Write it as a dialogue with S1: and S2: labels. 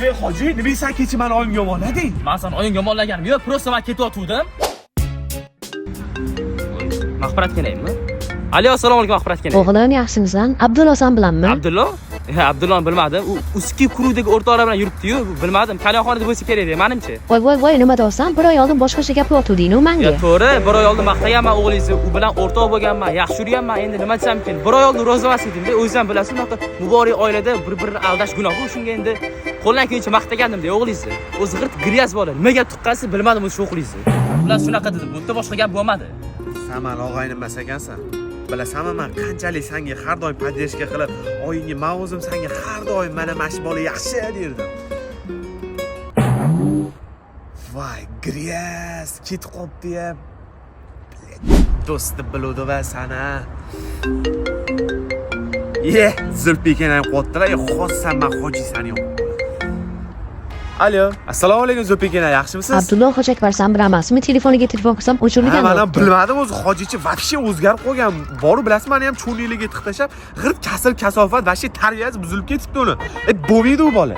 S1: Hey hoji, nima sen kecha meni oyim yomonlading?
S2: Men seni oying yomonlaganim yo'q, prosta men ketyotgandim. Mahfirat kelaymi? Alo, assalomu alaykum, Mahfirat kelay.
S3: O'g'lim, yaxshimisan? Abdullo san bilanmi?
S2: Abdullo? Abdulloni bilmadim. U uski kurudagi o'rtoqlar bilan yuribdi-yu, bilmadim. Kalonxonada bo'lsa kerak edi, menimcha.
S3: Voy, nima deyapsan? Bir oy oldin boshqacha gapirayotganding-ku menga.
S2: Ya to'g'ri, bir oy oldin maqtaganman o'g'lingizni, u bilan o'rtoq bo'lganman, yaxshi yurganman. Endi nima desam ekan? Bir oy oldin ro'zamas edim-da, o'zingiz ham bilasiz, unaqa muborak oilada bir-birini aldash gunoh-ku. Shunga endi qo'ldan kelgancha maqtagandim-da o'g'lingizni. O'zi g'irt gryaz bola. Nimaga tuqqansiz bilmadim o'sha o'g'lingizni. Ular shunaqa dedi. Bu yerda boshqa gap bo'lmadi.
S1: Sen meni og'aynim emas ekansan. Bilasanmi, men qanchalik senga har doim podдержка qilib, oyingga men o'zim senga har doim mana mash bola yaxshi derdim. Voy, gryaz ketib qopti-ya. Do'sti biludi va sana. Zulfikan ham qotdilar, xossan men hojisan yo'q. Alo, assalomu alaykum Zulfikan, yaxshimisiz?
S3: Abdullo Hojiakbarsan bilamasizmi? Telefoniga telefon qilsam o'chirilgan.
S1: Men ham bilmadim, o'zi hojichi vobshe o'zgarib qolgan. Borib bilasiz, meni ham cho'niliga tiqtashab, g'irt kasal kasofat vobshe tarbiyasi buzilib ketibdi uni. Bo'lmaydi u bola.